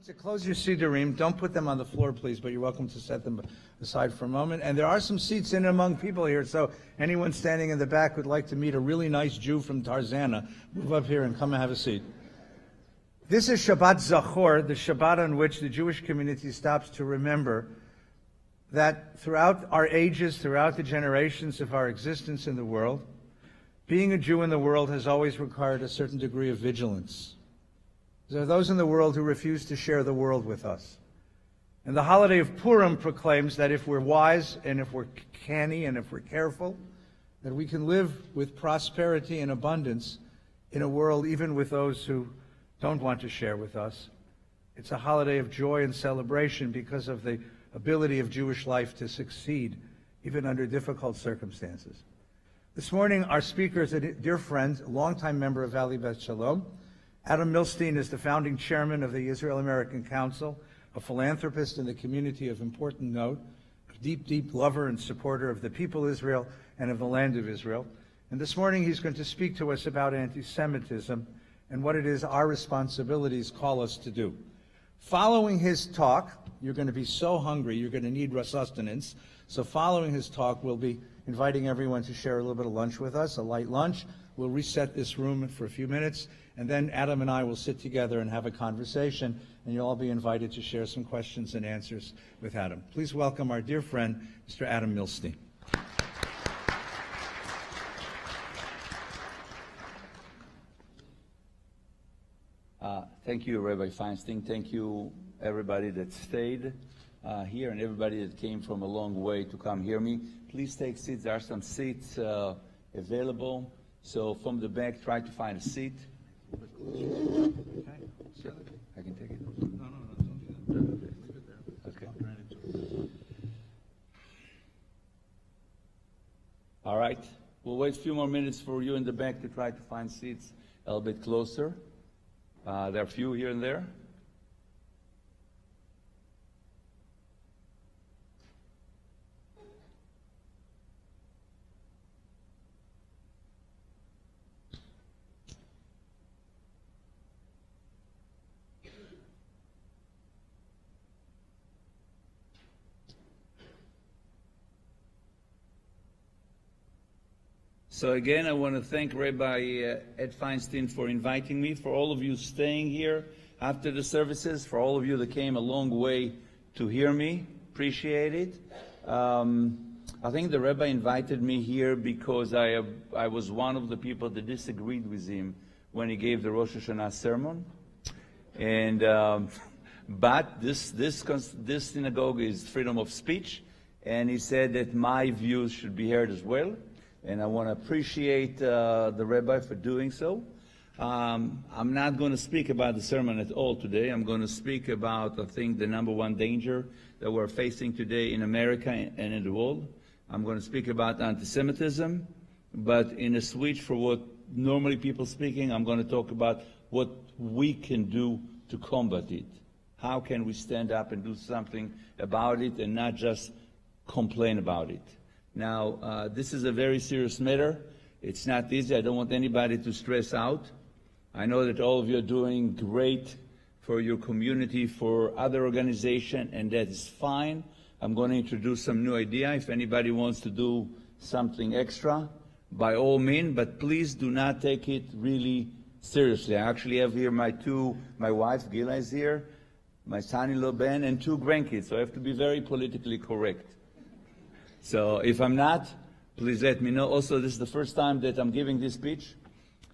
To close your Siddurim, don't put them on the floor, please, but you're welcome to set them aside for a moment. And there are some seats in among people here, so anyone standing in the back would like to meet a really nice Jew from Tarzana, move up here and come and have a seat. This is Shabbat Zachor, the Shabbat on which the Jewish community stops to remember that throughout our ages, throughout the generations of our existence in the world, being a Jew in the world has always required a certain degree of vigilance. There are those in the world who refuse to share the world with us. And the holiday of Purim proclaims that if we're wise and if we're canny and if we're careful, that we can live with prosperity and abundance in a world even with those who don't want to share with us. It's a holiday of joy and celebration because of the ability of Jewish life to succeed even under difficult circumstances. This morning, our speaker is a dear friend, a longtime member of Valley Beth Shalom. Adam Milstein is the founding chairman of the Israel-American Council, a philanthropist in the community of important note, a deep, deep lover and supporter of the people of Israel and of the land of Israel. And this morning he's going to speak to us about anti-Semitism and what it is our responsibilities call us to do. Following his talk, you're going to be so hungry, you're going to need sustenance. So following his talk, we'll be inviting everyone to share a little bit of lunch with us, a light lunch. We'll reset this room for a few minutes, and then Adam and I will sit together and have a conversation, and you'll all be invited to share some questions and answers with Adam. Please welcome our dear friend, Mr. Adam Milstein. Thank you, Rabbi Feinstein. Thank you, everybody that stayed here and everybody that came from a long way to come hear me. Please take seats. There are some seats available. So from the back, try to find a seat. Okay. Sure. I can take it. No, don't do that. Leave it there. Okay. All right. We'll wait a few more minutes for you in the back to try to find seats a little bit closer. There are a few here and there. So again, I want to thank Rabbi Ed Feinstein for inviting me, for all of you staying here after the services, for all of you that came a long way to hear me. Appreciate it. I think the Rebbe invited me here because I was one of the people that disagreed with him when he gave the Rosh Hashanah sermon. And but this synagogue is freedom of speech, and he said that my views should be heard as well. And I want to appreciate the Rabbi for doing so. I'm not going to speak about the sermon at all today. I'm going to speak about, I think, the number one danger that we're facing today in America and in the world. I'm going to speak about anti-Semitism, but in a switch for what normally people speaking, I'm going to talk about what we can do to combat it. How can we stand up and do something about it and not just complain about it? Now, this is a very serious matter. It's not easy. I don't want anybody to stress out. I know that all of you are doing great for your community, for other organizations, and that is fine. I'm going to introduce some new idea. If anybody wants to do something extra, by all means, but please do not take it really seriously. I actually have here my wife, Gila, is here, my son-in-law, Ben, and 2 grandkids, so I have to be very politically correct. So if I'm not, please let me know. Also, this is the first time that I'm giving this speech.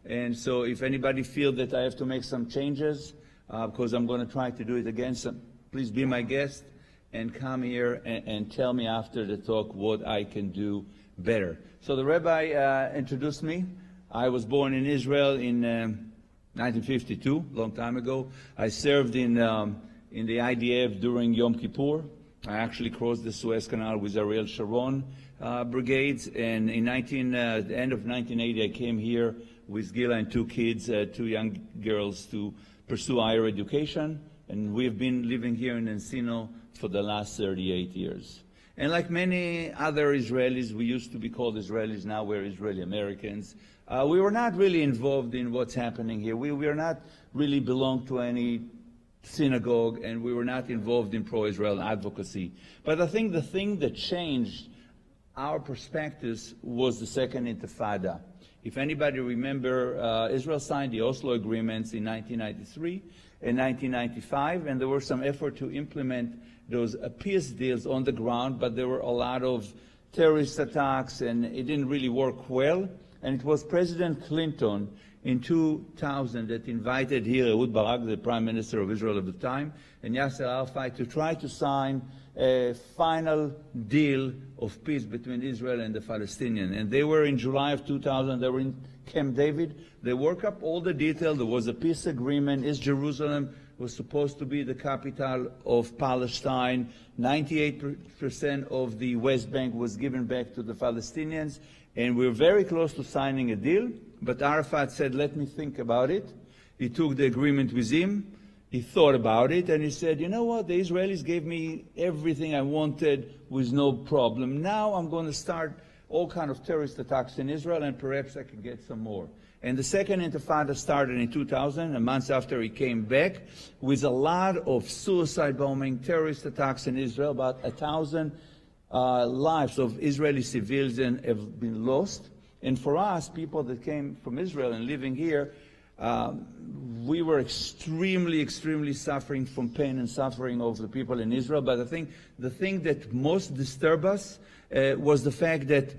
And so if anybody feels that I have to make some changes, because I'm going to try to do it again, so please be my guest and come here and tell me after the talk what I can do better. So the Rabbi introduced me. I was born in Israel in 1952, a long time ago. I served in the IDF during Yom Kippur. I actually crossed the Suez Canal with Ariel Sharon brigades, and in the end of 1980, I came here with Gila and 2 kids, 2 young girls, to pursue higher education, and we've been living here in Encino for the last 38 years. And like many other Israelis, we used to be called Israelis, now we're Israeli Americans. We were not really involved in what's happening here. We are not really belong to any synagogue, and we were not involved in pro-Israel advocacy. But I think the thing that changed our perspectives was the Second Intifada. If anybody remember, Israel signed the Oslo agreements in 1993 and 1995, and there were some effort to implement those peace deals on the ground, but there were a lot of terrorist attacks, and it didn't really work well. And it was President Clinton in 2000 that invited here Ehud Barak, the Prime Minister of Israel at the time, and Yasser Arafat to try to sign a final deal of peace between Israel and the Palestinians. And they were in July of 2000, they were in Camp David. They worked up all the details. There was a peace agreement. East Jerusalem was supposed to be the capital of Palestine. 98% of the West Bank was given back to the Palestinians. And we were very close to signing a deal. But Arafat said, let me think about it. He took the agreement with him. He thought about it, and he said, you know what, the Israelis gave me everything I wanted with no problem. Now I'm going to start all kind of terrorist attacks in Israel, and perhaps I can get some more. And the Second Intifada started in 2000, and months after he came back, with a lot of suicide bombing, terrorist attacks in Israel. About 1,000 lives of Israeli civilians have been lost. And for us, people that came from Israel and living here, we were extremely suffering from pain and suffering of the people in Israel. But I think the thing that most disturbed us was the fact that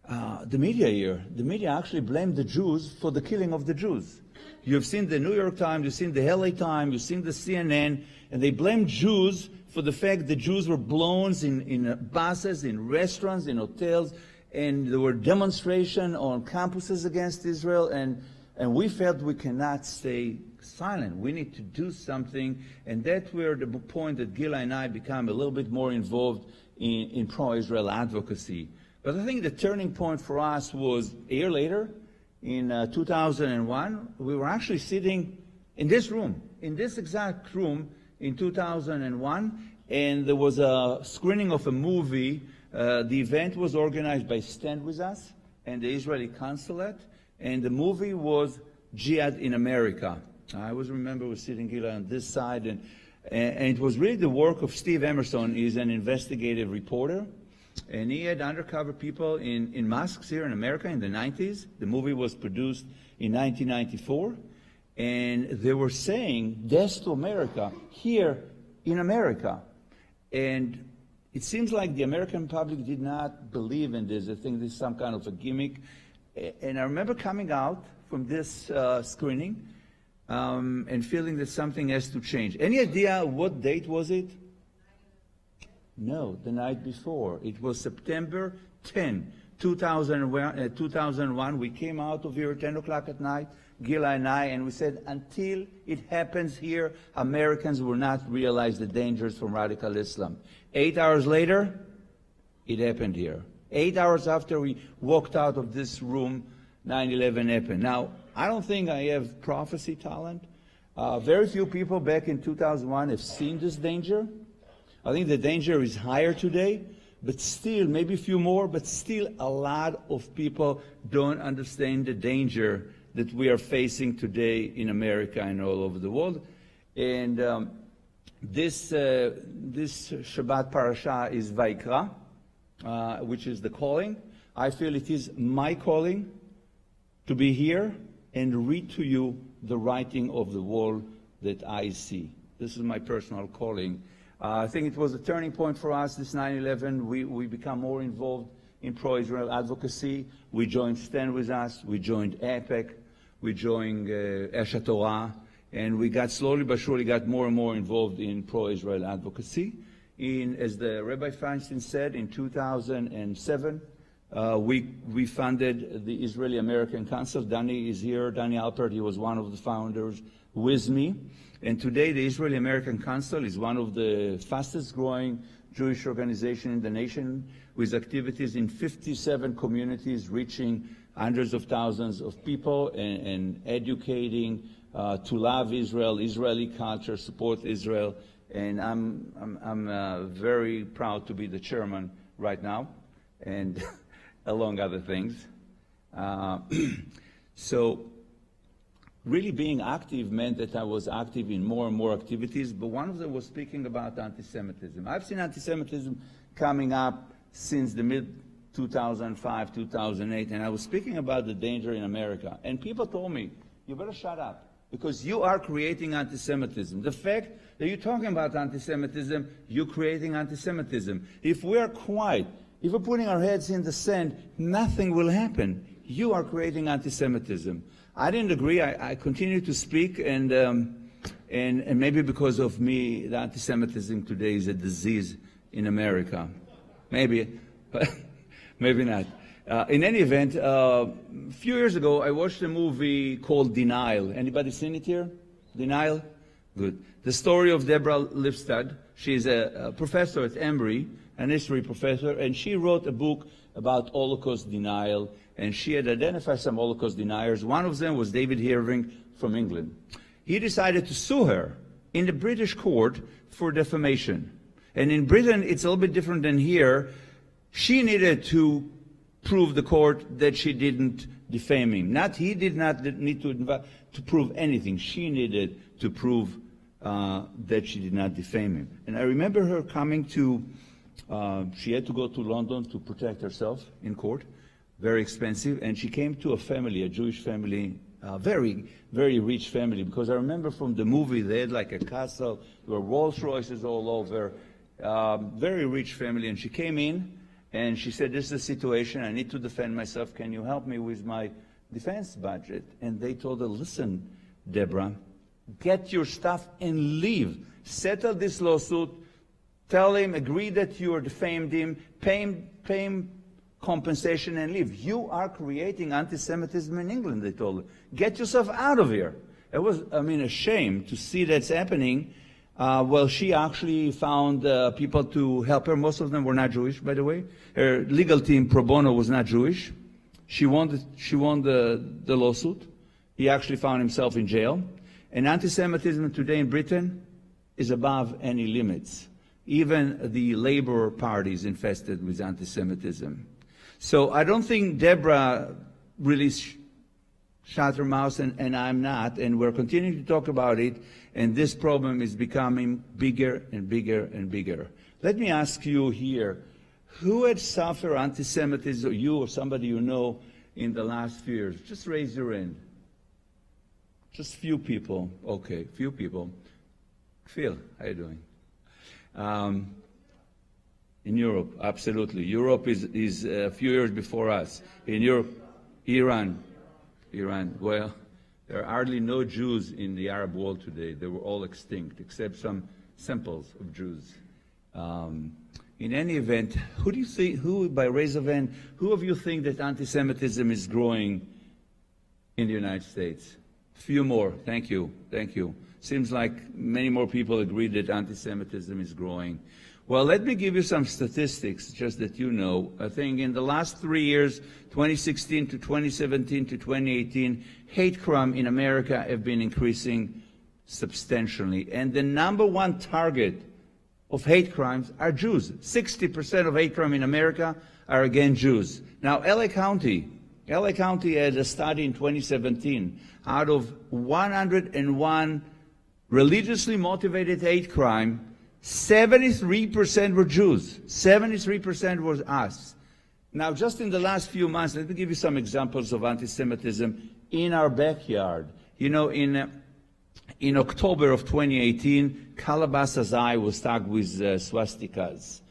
the media actually blamed the Jews for the killing of the Jews. You've seen the New York Times, you've seen the LA Times, you've seen the CNN, and they blamed Jews for the fact that Jews were blown in buses, in restaurants, in hotels, and there were demonstrations on campuses against Israel, and we felt we cannot stay silent. We need to do something, and that's where the point that Gila and I become a little bit more involved in pro-Israel advocacy. But I think the turning point for us was a year later, in 2001. We were actually sitting in this room, in this exact room in 2001, and there was a screening of a movie. The event was organized by Stand With Us and the Israeli consulate, and the movie was Jihad in America. I always remember we were sitting here on this side, and it was really the work of Steve Emerson. He's an investigative reporter, and he had undercover people in mosques here in America in the 90s. The movie was produced in 1994, and they were saying, death to America, here in America. And it seems like the American public did not believe in this. I think this is some kind of a gimmick. And I remember coming out from this screening and feeling that something has to change. Any idea what date was it? No, the night before. It was September 10, 2001. We came out of here at 10 o'clock at night, Gila and I, and we said, until it happens here, Americans will not realize the dangers from radical Islam. 8 hours later, it happened here. 8 hours after we walked out of this room, 9/11 happened. Now, I don't think I have prophecy talent. Very few people back in 2001 have seen this danger. I think the danger is higher today, but still, maybe a few more, but still a lot of people don't understand the danger that we are facing today in America and all over the world. And this Shabbat parasha is Vaikra, which is the calling. I feel it is my calling to be here and read to you the writing of the wall that I see. This is my personal calling. I think it was a turning point for us, this 9/11. We become more involved in pro-Israel advocacy. We joined Stand With Us, we joined AIPAC, we joined Esh Torah, and we got slowly but surely got more and more involved in pro-Israel advocacy. As the Rabbi Feinstein said, in 2007, we funded the Israeli-American Council. Danny is here. Danny Alpert, he was one of the founders with me. And today, the Israeli-American Council is one of the fastest-growing Jewish organizations in the nation, with activities in 57 communities, reaching hundreds of thousands of people and educating to love Israel, Israeli culture, support Israel. And I'm very proud to be the chairman right now, and among other things. So really being active meant that I was active in more and more activities, but one of them was speaking about anti-Semitism. I've seen anti-Semitism coming up since the mid-2005, 2008, and I was speaking about the danger in America. And people told me, you better shut up, because you are creating anti-Semitism. The fact that you're talking about anti-Semitism, you're creating anti-Semitism. If we're quiet, if we're putting our heads in the sand, nothing will happen. You are creating anti-Semitism. I didn't agree. I continued to speak, and maybe because of me, the anti-Semitism today is a disease in America. Maybe, but maybe not. In any event, a few years ago, I watched a movie called Denial. Anybody seen it here? Denial? Good. The story of Deborah Lipstadt. She's a professor at Emory, an history professor, and she wrote a book about Holocaust denial, and she had identified some Holocaust deniers. One of them was David Irving from England. He decided to sue her in the British court for defamation. And in Britain, it's a little bit different than here. She needed to prove the court that she didn't defame him. He did not need to prove anything. She needed to prove that she did not defame him. And I remember her coming to, she had to go to London to protect herself in court. Very expensive, and she came to a family, a Jewish family, very, very rich family, because I remember from the movie they had like a castle, there were Rolls Royces all over, very rich family, and she came in and she said, this is the situation, I need to defend myself, can you help me with my defense budget? And they told her, listen, Deborah, get your stuff and leave, settle this lawsuit, tell him, agree that you defamed him, pay him compensation and leave. You are creating anti-Semitism in England, they told her. Get yourself out of here. It was, a shame to see that's happening. Well, she actually found people to help her. Most of them were not Jewish, by the way. Her legal team, pro bono, was not Jewish. She won the lawsuit. He actually found himself in jail. And anti-Semitism today in Britain is above any limits. Even the Labour Party is infested with anti-Semitism. So I don't think Deborah really shut her mouth, and I'm not, and we're continuing to talk about it, and this problem is becoming bigger and bigger and bigger. Let me ask you here, who had suffered anti-Semitism, you or somebody you know, in the last few years? Just raise your hand. Just few people. Okay, few people. Phil, how you doing? In Europe, absolutely. Europe is a few years before us. In Europe, Iran. Well, there are hardly no Jews in the Arab world today. They were all extinct, except some samples of Jews. In any event, who do you think, by raise of hand, who of you think that anti-Semitism is growing in the United States? Few more. Thank you. Thank you. Seems like many more people agree that anti-Semitism is growing. Well, let me give you some statistics, just that you know. I think in the last 3 years, 2016 to 2017 to 2018, hate crime in America have been increasing substantially. And the number one target of hate crimes are Jews. 60% of hate crime in America are against Jews. Now, LA County had a study in 2017. Out of 101 religiously motivated hate crime, 73% were Jews. 73% was us. Now, just in the last few months, let me give you some examples of anti-Semitism in our backyard. You know, in October of 2018, Calabasas Eye was tagged with swastikas.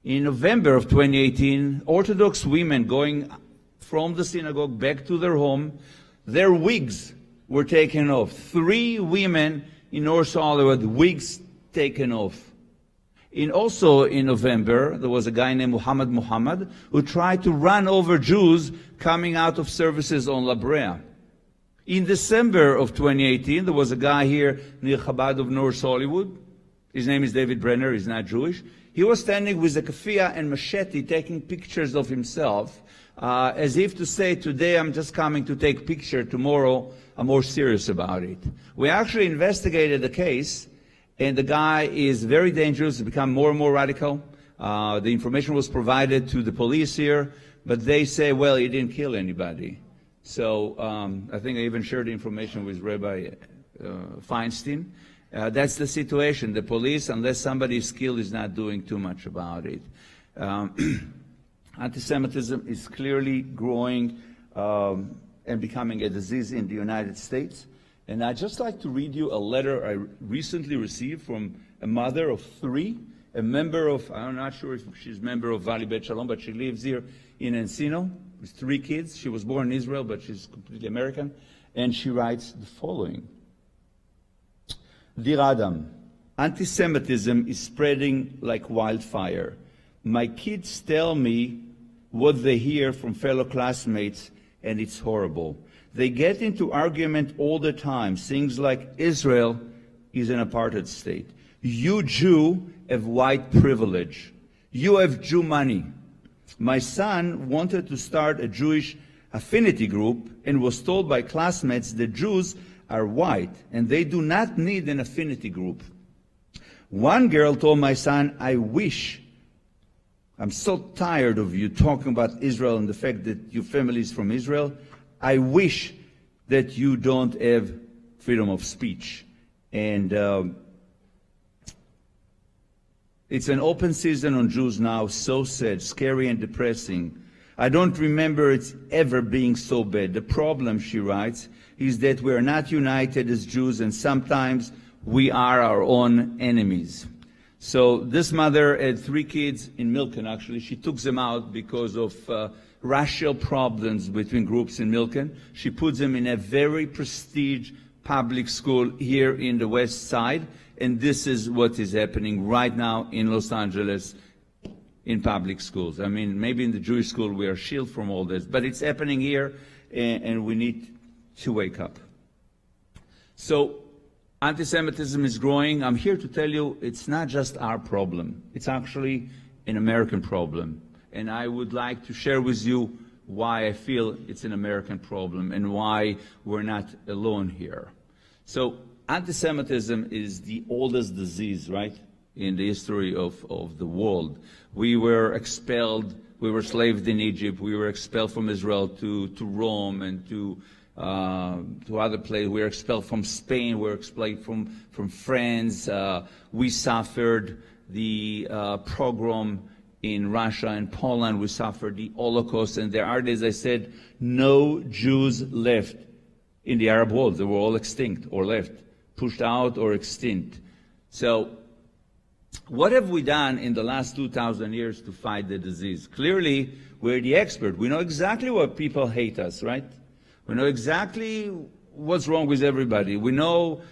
In November of 2018, Orthodox women going from the synagogue back to their home, their wigs were taken off. 3 women in North Hollywood, wigs taken off. Also in November, there was a guy named Muhammad who tried to run over Jews coming out of services on La Brea. In December of 2018, there was a guy here near Chabad of North Hollywood. His name is David Brenner. He's not Jewish. He was standing with a keffiyeh and machete taking pictures of himself, as if to say, today I'm just coming to take picture, tomorrow I'm more serious about it. We actually investigated the case, and the guy is very dangerous, he's become more and more radical. The information was provided to the police here, but they say, well, he didn't kill anybody. So I think I even shared the information with Rabbi Feinstein. That's the situation. The police, unless somebody is skilled, is not doing too much about it. Anti-Semitism is clearly growing and becoming a disease in the United States. And I'd just like to read you a letter I recently received from a mother of 3, a member of, I'm not sure if she's a member of Valley Beth Shalom, but she lives here in Encino with 3 kids. She was born in Israel, but she's completely American. And she writes the following. Dear Adam, anti-Semitism is spreading like wildfire. My kids tell me what they hear from fellow classmates, and it's horrible. They get into argument all the time, things like Israel is an apartheid state. You Jew have white privilege. You have Jew money. My son wanted to start a Jewish affinity group and was told by classmates that Jews are white and they do not need an affinity group. One girl told my son, I'm so tired of you talking about Israel and the fact that your family is from Israel. I wish that you don't have freedom of speech. And it's an open season on Jews now, so sad, scary and depressing. I don't remember it ever being so bad. The problem, she writes, is that we are not united as Jews, and sometimes we are our own enemies. So this mother had 3 kids in Milken, actually. She took them out because of racial problems between groups in Milken. She put them in a very prestigious public school here in the West Side, and this is what is happening right now in Los Angeles in public schools. I mean, maybe in the Jewish school we are shielded from all this, but it's happening here, and we need to wake up. So anti-Semitism is growing. I'm here to tell you it's not just our problem. It's actually an American problem. And I would like to share with you why I feel it's an American problem and why we're not alone here. So anti-Semitism is the oldest disease, right, in the history of the world. We were expelled, we were slaved in Egypt, we were expelled from Israel to Rome and to other places. We were expelled from Spain, we were expelled from France. We suffered the pogrom in Russia and Poland. We suffered the Holocaust, and there are, as I said, no Jews left in the Arab world. They were all extinct or left, pushed out or extinct. So what have we done in the last 2,000 years to fight the disease? Clearly, we're the expert. We know exactly why people hate us, right? We know exactly what's wrong with everybody. We know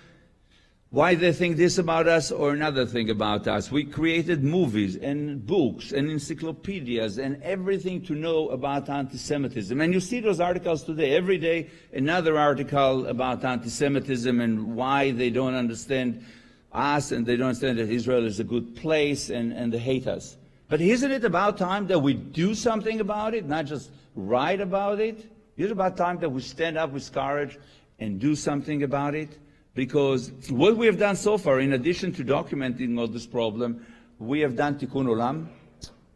why they think this about us or another thing about us. We created movies and books and encyclopedias and everything to know about anti-Semitism. And you see those articles today. Every day, another article about anti-Semitism and why they don't understand us and they don't understand that Israel is a good place and they hate us. But isn't it about time that we do something about it, not just write about it? It's about time that we stand up with courage and do something about it. Because what we have done so far, in addition to documenting all this problem, we have done Tikkun Olam,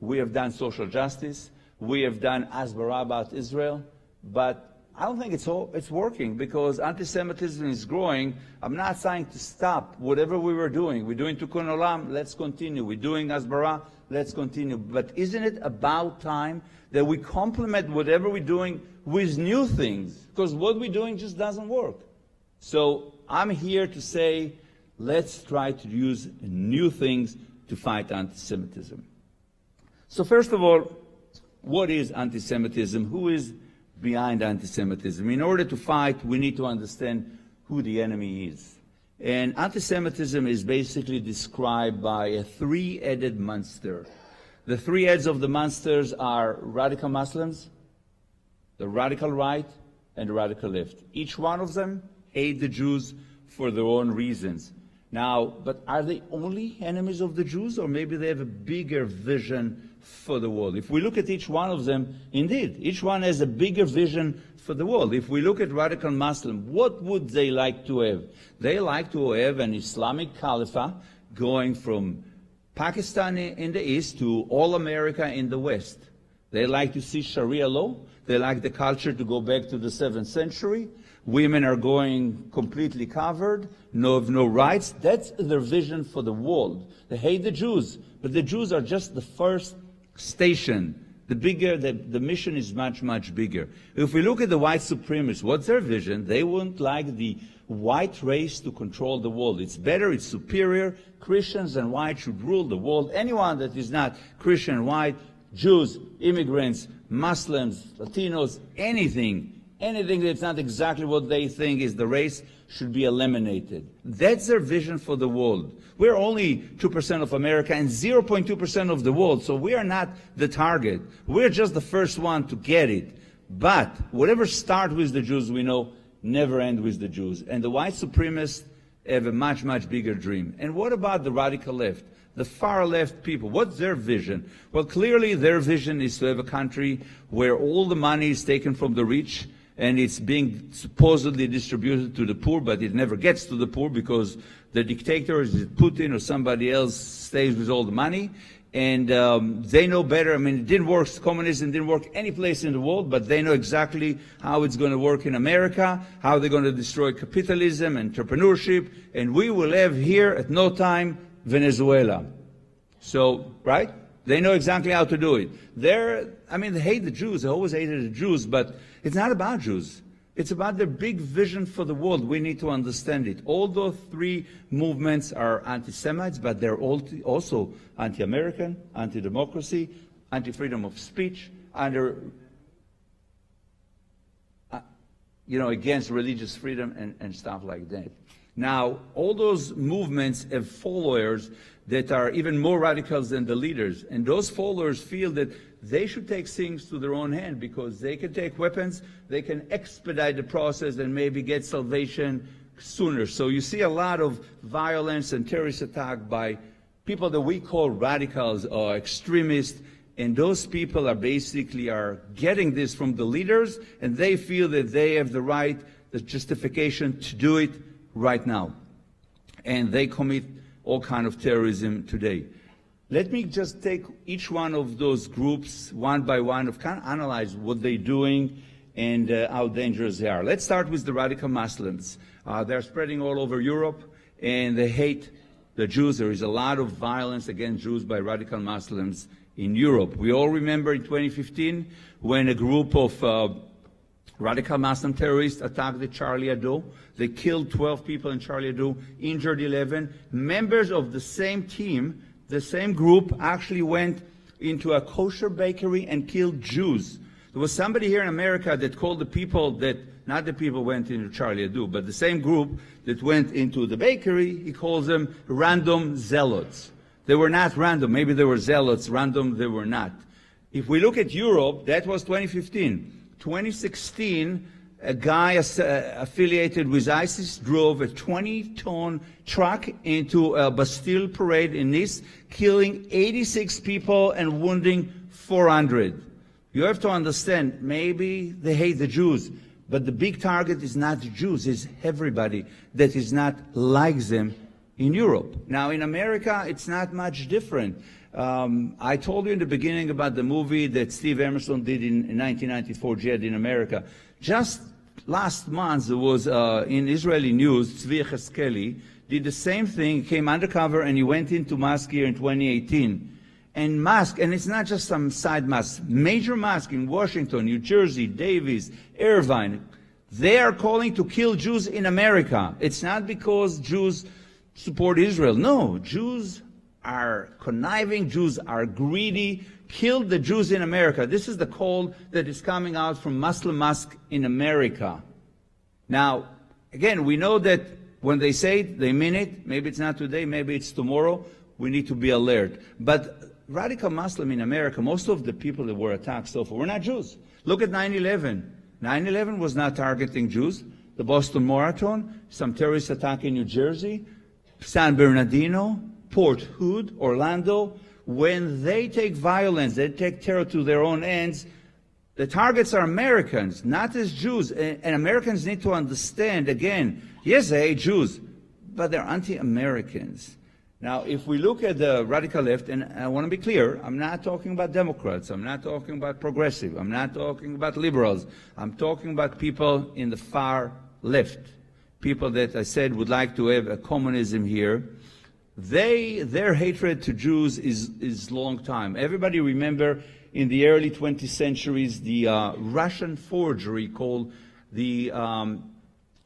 we have done social justice, we have done Asbara about Israel, but I don't think it's working because anti-Semitism is growing. I'm not saying to stop whatever we were doing. We're doing Tikkun Olam, let's continue. We're doing Asbara, let's continue. But isn't it about time that we complement whatever we're doing with new things? Because what we're doing just doesn't work. So I'm here to say, let's try to use new things to fight anti-Semitism. So first of all, what is anti-Semitism? Who is behind anti-Semitism? In order to fight, we need to understand who the enemy is. And anti-Semitism is basically described by a 3-headed monster. The 3 heads of the monsters are radical Muslims, the radical right, and the radical left. Each one of them hate the Jews for their own reasons. Now, but are they only enemies of the Jews, or maybe they have a bigger vision for the world? If we look at each one of them, indeed, each one has a bigger vision for the world. If we look at radical Muslim, what would they like to have? They like to have an Islamic caliphate going from Pakistan in the east to all America in the west. They like to see Sharia law. They They like the culture to go back to the 7th century. Women are going completely covered, have no rights. That's their vision for the world. They hate the Jews, but the Jews are just the first station. The mission is much, much bigger. If we look at the white supremacists, what's their vision? They wouldn't like the white race to control the world. It's better, it's superior. Christians and white should rule the world. Anyone that is not Christian, white, Jews, immigrants, Muslims, Latinos, anything that's not exactly what they think is the race should be eliminated. That's their vision for the world. We're only 2% of America and 0.2% of the world, so we are not the target. We're just the first one to get it. But whatever starts with the Jews, we know, never end with the Jews. And the white supremacists have a much, much bigger dream. And what about the radical left? The far left people, what's their vision? Well, clearly their vision is to have a country where all the money is taken from the rich and it's being supposedly distributed to the poor, but it never gets to the poor because the dictator, is Putin or somebody else, stays with all the money. And they know better. I mean, it didn't work, communism didn't work any place in the world, but they know exactly how it's going to work in America, how they're going to destroy capitalism, entrepreneurship, and we will have here at no time Venezuela. So, right? They know exactly how to do it. They hate the Jews. They always hated the Jews, but it's not about Jews. It's about their big vision for the world. We need to understand it. All those three movements are anti-Semites, but they're also anti-American, anti-democracy, anti-freedom of speech, against religious freedom and stuff like that. Now, all those movements have followers that are even more radicals than the leaders. And those followers feel that they should take things to their own hand because they can take weapons, they can expedite the process and maybe get salvation sooner. So you see a lot of violence and terrorist attack by people that we call radicals or extremists. And those people are basically getting this from the leaders, and they feel that they have the right, the justification to do it right now. And they commit all kind of terrorism today. Let me just take each one of those groups one by one, kind of analyze what they're doing and how dangerous they are. Let's start with the radical Muslims. They're spreading all over Europe, and they hate the Jews. There is a lot of violence against Jews by radical Muslims in Europe. We all remember in 2015 when a group of radical Muslim terrorists attacked the Charlie Hebdo. They killed 12 people in Charlie Hebdo, injured 11. Members of the same team, the same group, actually went into a kosher bakery and killed Jews. There was somebody here in America that called the people that, not the people went into Charlie Hebdo, but the same group that went into the bakery, he calls them random zealots. They were not random. Maybe they were zealots. Random, they were not. If we look at Europe, that was 2015. 2016, a guy affiliated with ISIS drove a 20-ton truck into a Bastille parade in Nice, killing 86 people and wounding 400. You have to understand, maybe they hate the Jews, but the big target is not the Jews, it's everybody that is not like them in Europe. Now, in America, it's not much different. I told you in the beginning about the movie that Steve Emerson did in 1994, Jihad in America. Just last month, there was in Israeli news, Tzvi Cheskeli did the same thing, came undercover, and he went into mosque here in 2018. And mosque, and it's not just some side mosque, major mosque in Washington, New Jersey, Davis, Irvine, they are calling to kill Jews in America. It's not because Jews support Israel. No, Jews are conniving, Jews are greedy, kill the Jews in America. This is the call that is coming out from Muslim mosque in America. Now, again, we know that when they say it, they mean it. Maybe it's not today, maybe it's tomorrow. We need to be alert. But radical Muslim in America, most of the people that were attacked so far were not Jews. Look at 9/11. 9/11 was not targeting Jews. The Boston Marathon, some terrorist attack in New Jersey, San Bernardino, Port Hood, Orlando. When they take violence, they take terror to their own ends, the targets are Americans, not as Jews. And Americans need to understand, again, yes, they hate Jews, but they're anti-Americans. Now, if we look at the radical left, and I want to be clear, I'm not talking about Democrats, I'm not talking about progressive, I'm not talking about liberals, I'm talking about people in the far left, people that I said would like to have a communism here. Their hatred to Jews is long time. Everybody remember in the early 20th centuries the Russian forgery called the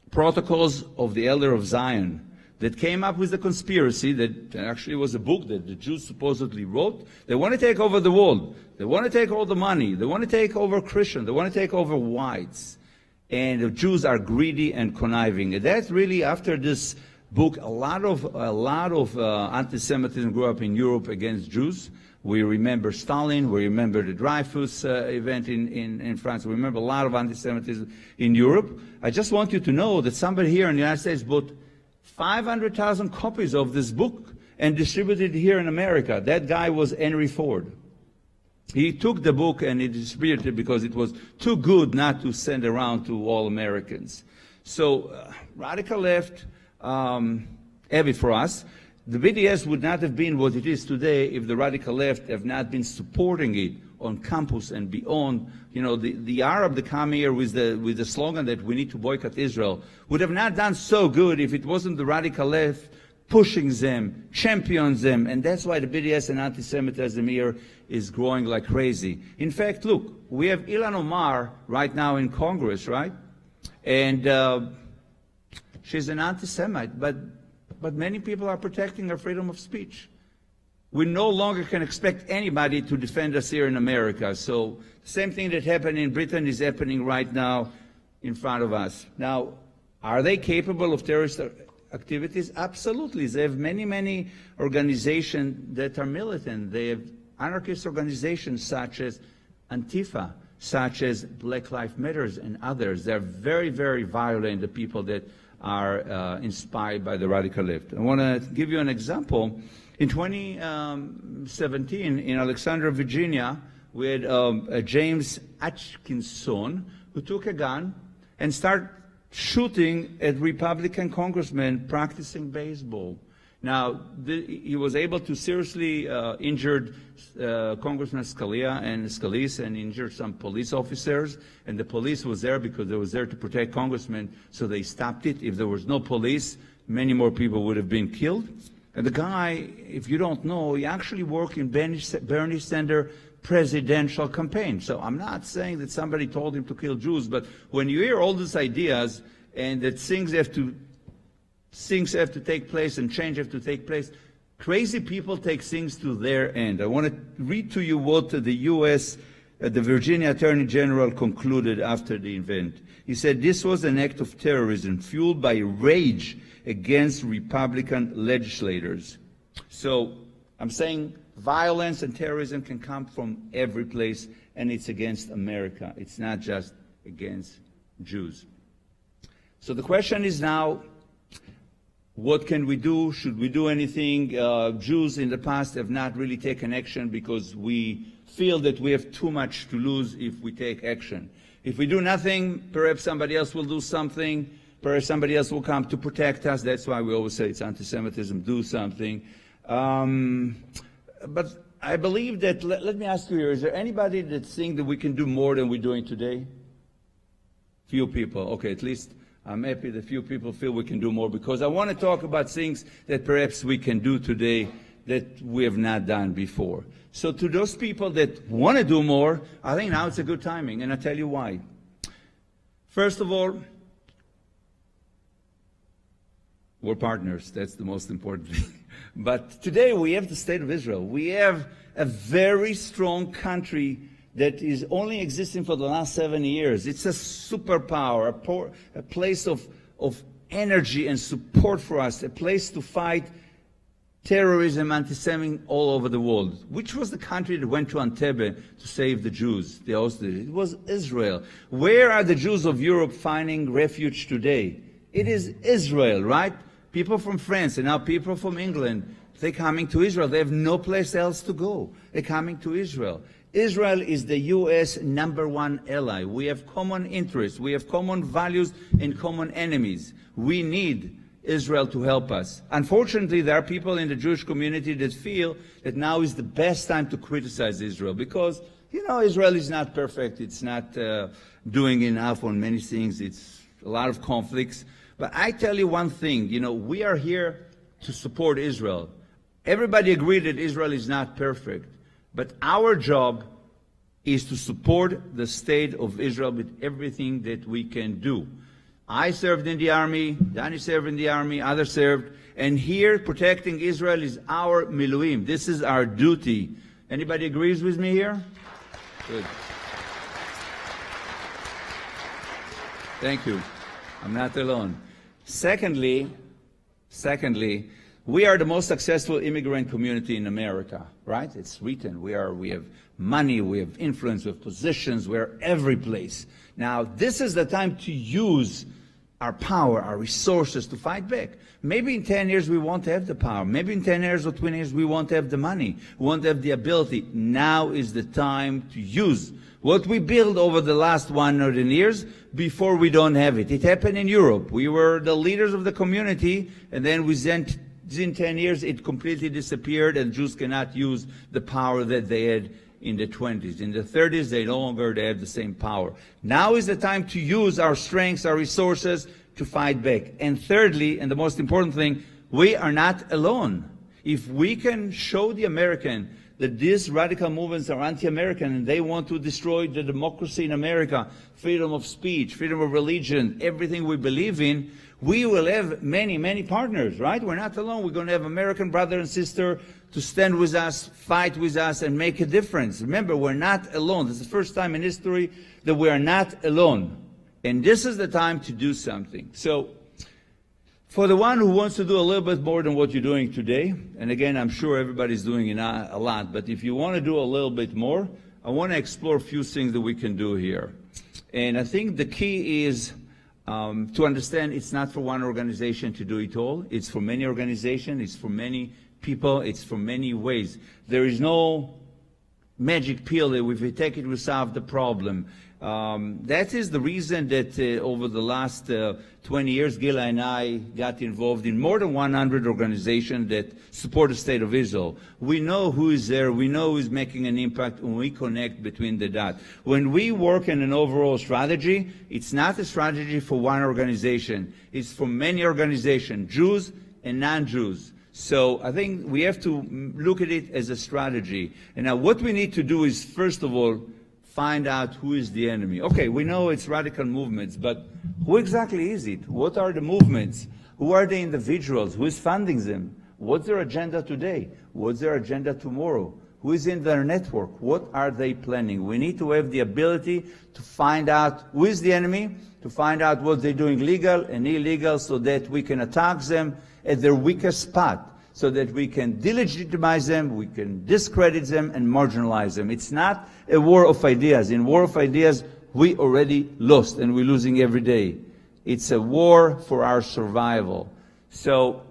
Protocols of the Elder of Zion, that came up with a conspiracy that actually was a book that the Jews supposedly wrote. They want to take over the world. They want to take all the money. They want to take over Christians. They want to take over whites. And the Jews are greedy and conniving. And that's really, after this book, a lot of anti-Semitism grew up in Europe against Jews. We remember Stalin. We remember the Dreyfus event in France. We remember a lot of anti-Semitism in Europe. I just want you to know that somebody here in the United States bought 500,000 copies of this book and distributed it here in America. That guy was Henry Ford. He took the book and he distributed it because it was too good not to send around to all Americans. So radical left, heavy for us. The BDS would not have been what it is today if the radical left have not been supporting it on campus and beyond. You know, the Arab that come here with the slogan that we need to boycott Israel would have not done so good if it wasn't the radical left pushing them, champions them, and that's why the BDS and anti-Semitism here is growing like crazy. In fact, look, we have Ilhan Omar right now in Congress, right? And she's an anti-Semite, but many people are protecting our freedom of speech. We no longer can expect anybody to defend us here in America. So the same thing that happened in Britain is happening right now in front of us. Now, are they capable of terrorist activities? Absolutely. They have many, many organizations that are militant. They have anarchist organizations such as Antifa, such as Black Lives Matter and others. They're very, very violent, the people that are inspired by the radical left. I want to give you an example. In 2017, in Alexandria, Virginia, we had James Atkinson, who took a gun and started shooting at Republican congressmen practicing baseball. Now, he was able to seriously injure Congressman Scalise and injure some police officers. And the police was there because they was there to protect congressmen, so they stopped it. If there was no police, many more people would have been killed. And the guy, if you don't know, he actually worked in Bernie Sanders' presidential campaign. So I'm not saying that somebody told him to kill Jews, but when you hear all these ideas and that things have to take place and change have to take place, crazy people take things to their end. I want to read to you what the U.S., the Virginia Attorney General concluded after the event. He said, "This was an act of terrorism fueled by rage against Republican legislators." So I'm saying violence and terrorism can come from every place, and it's against America. It's not just against Jews. So the question is now, what can we do? Should we do anything? Jews in the past have not really taken action because we feel that we have too much to lose if we take action. If we do nothing, perhaps somebody else will do something. Perhaps somebody else will come to protect us. That's why we always say it's anti-Semitism, do something. But I believe that, let me ask you here, is there anybody that thinks that we can do more than we're doing today? Few people. Okay, at least I'm happy that few people feel we can do more, because I want to talk about things that perhaps we can do today that we have not done before. So to those people that want to do more, I think now it's a good timing, and I'll tell you why. First of all, we're partners. That's the most important thing. But today we have the State of Israel. We have a very strong country that is only existing for the last 70 years. It's a superpower, a place of energy and support for us, a place to fight terrorism, anti-Semitism all over the world. Which was the country that went to Entebbe to save the Jews, the hostages? It was Israel. Where are the Jews of Europe finding refuge today? It is Israel, right? People from France and now people from England, they're coming to Israel. They have no place else to go. They're coming to Israel. Israel is the U.S. #1 ally. We have common interests. We have common values and common enemies. We need Israel to help us. Unfortunately, there are people in the Jewish community that feel that now is the best time to criticize Israel because, Israel is not perfect. It's not doing enough on many things. It's a lot of conflicts. But I tell you one thing, we are here to support Israel. Everybody agreed that Israel is not perfect. But our job is to support the state of Israel with everything that we can do. I served in the army, Danny served in the army, others served, and here protecting Israel is our miluim. This is our duty. Anybody agrees with me here? Good. Thank you. I'm not alone. Secondly, we are the most successful immigrant community in America, right? It's written. We have money, we have influence, we have positions, we're every place. Now, this is the time to use our power, our resources to fight back. Maybe in 10 years we won't have the power. Maybe in 10 years or 20 years we won't have the money. We won't have the ability. Now is the time to use what we built over the last 100 years before we don't have it. It happened in Europe. We were the leaders of the community, and then within 10 years it completely disappeared, and Jews cannot use the power that they had in the 20s. In the 30s, they no longer have the same power. Now is the time to use our strengths, our resources to fight back. And thirdly, and the most important thing, we are not alone. If we can show the American that these radical movements are anti-American and they want to destroy the democracy in America, freedom of speech, freedom of religion, everything we believe in, we will have many, many partners, right? We're not alone. We're going to have American brother and sister to stand with us, fight with us, and make a difference. Remember, we're not alone. This is the first time in history that we are not alone. And this is the time to do something. So, for the one who wants to do a little bit more than what you're doing today, and again, I'm sure everybody's doing a lot, but if you want to do a little bit more, I want to explore a few things that we can do here. And I think the key is to understand it's not for one organization to do it all. It's for many organizations. It's for many people. It's for many ways. There is no magic pill that if we take it, we solve the problem. That is the reason that over the last 20 years, Gila and I got involved in more than 100 organizations that support the state of Israel. We know who is there, we know who is making an impact, and we connect between the dots. When we work in an overall strategy, it's not a strategy for one organization. It's for many organizations, Jews and non-Jews. So I think we have to look at it as a strategy. And now what we need to do is, first of all, find out who is the enemy. Okay, we know it's radical movements, but who exactly is it? What are the movements? Who are the individuals? Who is funding them? What's their agenda today? What's their agenda tomorrow? Who is in their network? What are they planning? We need to have the ability to find out who is the enemy, to find out what they're doing legal and illegal so that we can attack them at their weakest spot, so that we can delegitimize them, we can discredit them, and marginalize them. It's not a war of ideas. In war of ideas, we already lost, and we're losing every day. It's a war for our survival. So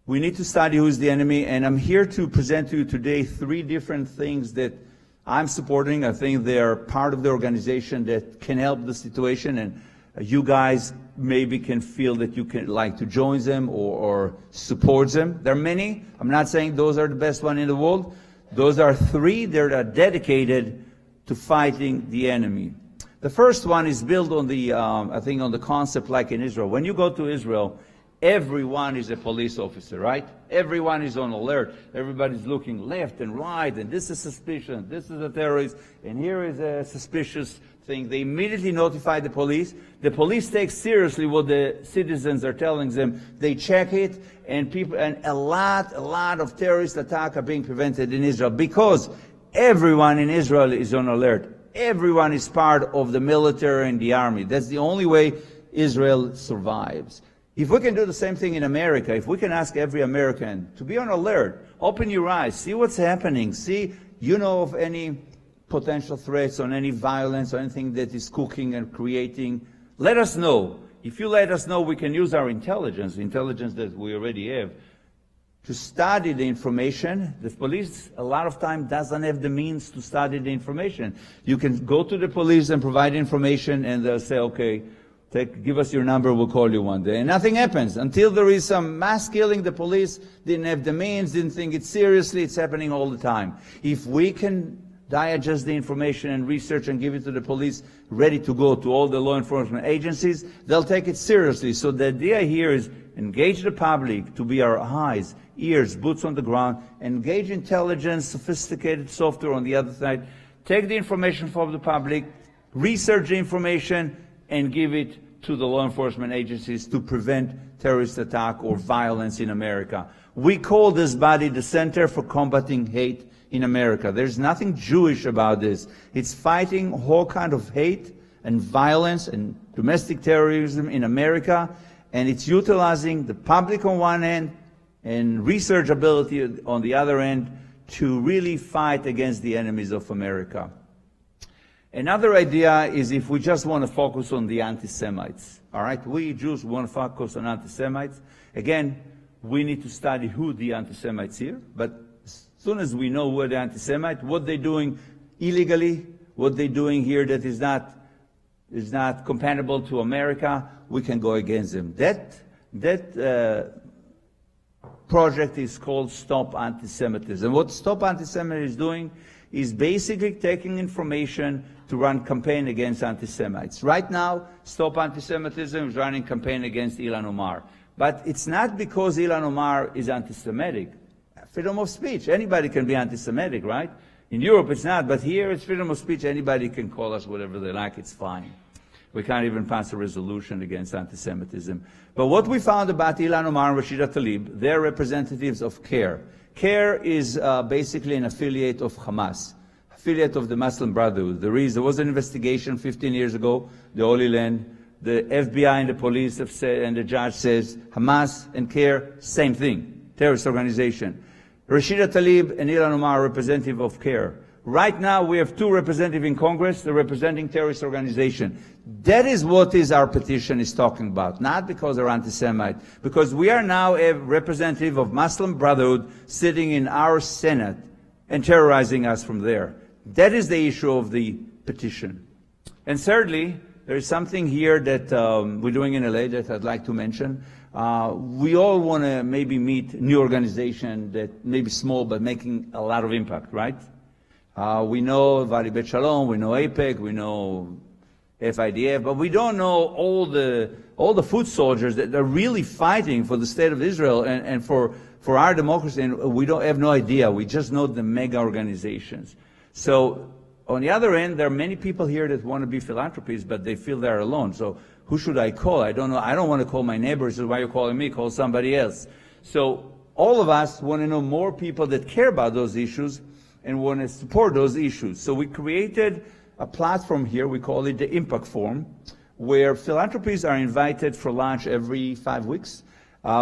we need to study who's the enemy, and I'm here to present to you today 3 different things that I'm supporting. I think they're part of the organization that can help the situation, and you guys maybe can feel that you can like to join them or support them. There are many. I'm not saying those are the best one in the world. Those are 3 that are dedicated to fighting the enemy. The first one is built on the, I think, on the concept like in Israel. When you go to Israel, everyone is a police officer, right? Everyone is on alert. Everybody's looking left and right, and this is suspicious, this is a terrorist, and here is a suspicious thing. They immediately notify the police. The police take seriously what the citizens are telling them. They check it, and a lot of terrorist attacks are being prevented in Israel because everyone in Israel is on alert. Everyone is part of the military and the army. That's the only way Israel survives. If we can do the same thing in America, if we can ask every American to be on alert, open your eyes, see what's happening, see, you know of any potential threats or any violence or anything that is cooking and creating, let us know. If you let us know, we can use our intelligence that we already have, to study the information. The police, a lot of time, doesn't have the means to study the information. You can go to the police and provide information, and they'll say, okay, Give us your number, we'll call you one day. And nothing happens. Until there is some mass killing, the police didn't have the means, didn't think it seriously. It's happening all the time. If we can digest the information and research and give it to the police, ready to go to all the law enforcement agencies, they'll take it seriously. So the idea here is engage the public to be our eyes, ears, boots on the ground, engage intelligence, sophisticated software on the other side, take the information from the public, research the information, and give it to the law enforcement agencies to prevent terrorist attack or violence in America. We call this body the Center for Combating Hate in America. There's nothing Jewish about this. It's fighting all kind of hate and violence and domestic terrorism in America, and it's utilizing the public on one end and research ability on the other end to really fight against the enemies of America. Another idea is if we just want to focus on the anti-Semites. All right, we Jews want to focus on anti-Semites. Again, we need to study who the anti-Semites here, but as soon as we know who the anti-Semite, what they're doing illegally, what they're doing here that is not compatible to America, we can go against them. That project is called Stop Anti-Semitism. What Stop Anti-Semitism is doing is basically taking information to run campaign against anti-Semites. Right now, Stop Anti-Semitism is running campaign against Ilan Omar. But it's not because Ilan Omar is anti-Semitic. Freedom of speech. Anybody can be anti-Semitic, right? In Europe it's not, but here it's freedom of speech. Anybody can call us whatever they like, it's fine. We can't even pass a resolution against anti-Semitism. But what we found about Ilan Omar and Rashida Tlaib, they're representatives of CARE. CARE is basically an affiliate of Hamas, affiliate of the Muslim Brotherhood. There was an investigation 15 years ago, the Holy Land. The FBI and the police have said, and the judge says, Hamas and CARE, same thing, terrorist organization. Rashida Tlaib and Ilan Omar are representative of CARE. Right now, we have two representatives in Congress. They're representing terrorist organization. That is what our petition is talking about, not because they're anti-Semite, because we are now a representative of Muslim Brotherhood sitting in our Senate and terrorizing us from there. That is the issue of the petition. And thirdly, there is something here that we're doing in LA that I'd like to mention. We all want to maybe meet new organization that may be small but making a lot of impact, right? We know Valley Beth Shalom, we know APEC, we know FIDF, but we don't know all the foot soldiers that are really fighting for the state of Israel and for our democracy, and we don't have no idea. We just know the mega organizations. So on the other end, there are many people here that want to be philanthropists, but they feel they're alone. So who should I call? I don't know. I don't want to call my neighbors. So why are you calling me? Call somebody else. So all of us want to know more people that care about those issues and want to support those issues. So we created a platform here. We call it the Impact Forum, where philanthropists are invited for lunch every 5 weeks.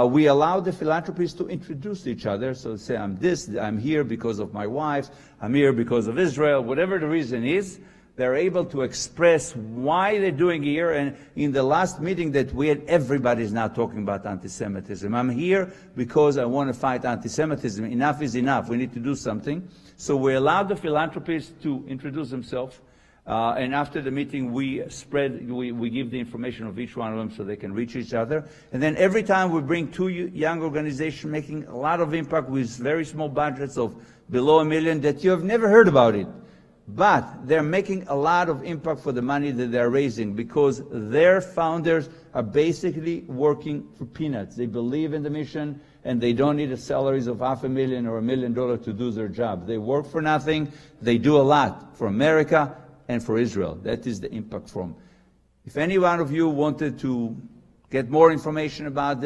We allow the philanthropists to introduce each other. So say, I'm here because of my wife, I'm here because of Israel, whatever the reason is, they're able to express why they're doing here. And in the last meeting that we had, everybody's now talking about anti-Semitism. I'm here because I want to fight anti-Semitism. Enough is enough. We need to do something. So we allow the philanthropists to introduce themselves. And after the meeting, we give the information of each one of them so they can reach each other. And then every time we bring two young organizations making a lot of impact with very small budgets of below $1 million that you have never heard about it. But they're making a lot of impact for the money that they're raising because their founders are basically working for peanuts. They believe in the mission and they don't need the salaries of $500,000 or $1 million to do their job. They work for nothing. They do a lot for America and for Israel. That is the Impact Forum. If any one of you wanted to get more information about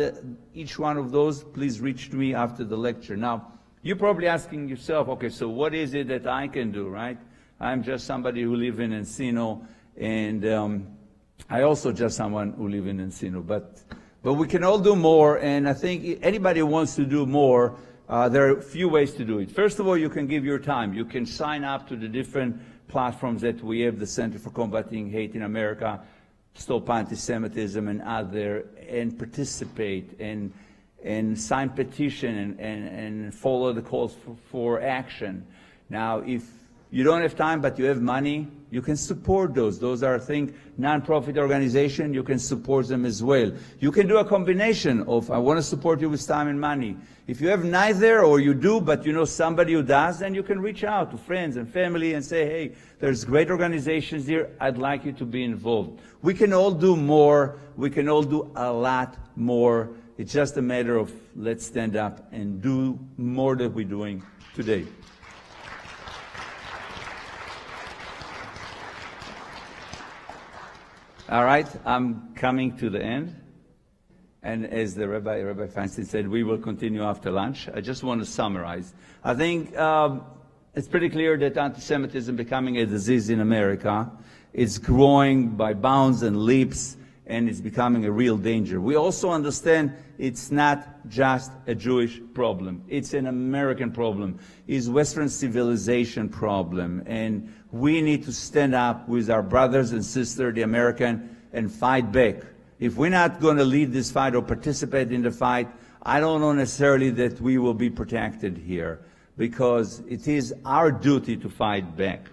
each one of those, please reach to me after the lecture. Now, you're probably asking yourself, okay, so what is it that I can do, right? I'm just somebody who lives in Encino, and I also just someone who lives in Encino. But we can all do more, and I think anybody who wants to do more, there are a few ways to do it. First of all, you can give your time. You can sign up to the different platforms that we have, the Center for Combating Hate in America, Stop Anti-Semitism and other, and participate and sign petition and follow the calls for action. Now, if you don't have time, but you have money, you can support those. Those are, I think, non-profit organizations. You can support them as well. You can do a combination of, I want to support you with time and money. If you have neither, or you do, but you know somebody who does, then you can reach out to friends and family and say, hey, there's great organizations here. I'd like you to be involved. We can all do more. We can all do a lot more. It's just a matter of let's stand up and do more than we're doing today. All right, I'm coming to the end. And as the Rabbi Feinstein said, we will continue after lunch. I just want to summarize. I think it's pretty clear that anti-Semitism becoming a disease in America. It's growing by bounds and leaps, and it's becoming a real danger. We also understand it's not just a Jewish problem. It's an American problem. It's Western civilization problem. And we need to stand up with our brothers and sisters, the American, and fight back. If we're not going to lead this fight or participate in the fight, I don't know necessarily that we will be protected here, because it is our duty to fight back.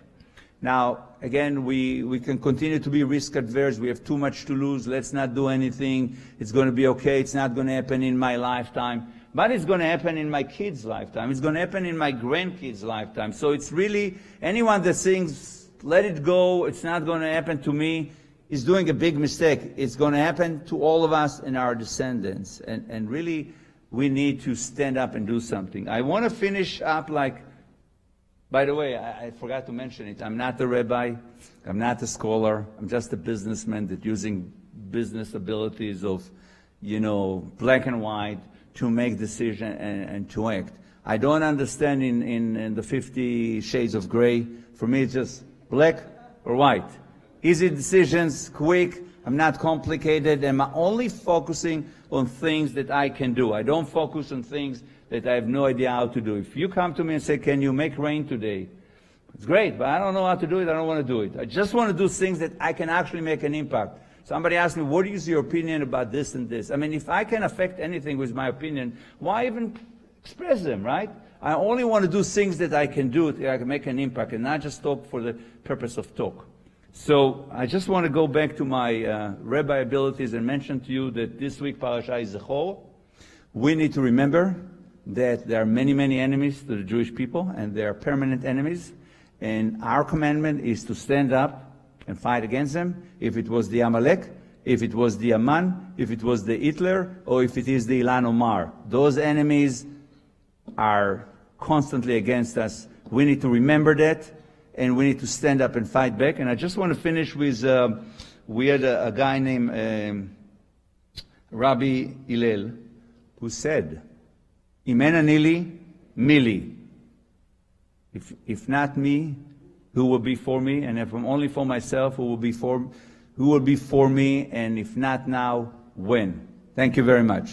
Now, again, we can continue to be risk adverse. We have too much to lose. Let's not do anything. It's going to be okay. It's not going to happen in my lifetime. But it's going to happen in my kids' lifetime. It's going to happen in my grandkids' lifetime. So it's really, anyone that thinks, let it go, it's not going to happen to me, is doing a big mistake. It's going to happen to all of us and our descendants. And really, we need to stand up and do something. I want to finish up like, by the way, I forgot to mention it. I'm not a rabbi. I'm not a scholar. I'm just a businessman that using business abilities of, black and white to make decisions and to act. I don't understand in the 50 shades of gray. For me, it's just black or white. Easy decisions, quick. I'm not complicated. I'm only focusing on things that I can do. I don't focus on things that I have no idea how to do. If you come to me and say, can you make rain today? It's great, but I don't know how to do it. I don't want to do it. I just want to do things that I can actually make an impact. Somebody asked me, what is your opinion about this and this? I mean, if I can affect anything with my opinion, why even express them, right? I only want to do things that I can do, that I can make an impact, and not just talk for the purpose of talk. So I just want to go back to my rabbi abilities and mention to you that this week Parashah is Zechor. We need to remember that there are many, many enemies to the Jewish people, and they are permanent enemies. And our commandment is to stand up and fight against them. If it was the Amalek, if it was the Aman, if it was the Hitler, or if it is the Ilan Omar. Those enemies are constantly against us. We need to remember that, and we need to stand up and fight back. And I just want to finish with, we had a guy named Rabbi Hillel who said, Im en ani li, mi li. If not me, who will be for me? And if I'm only for myself, who will be for me? And if not now, when? Thank you very much.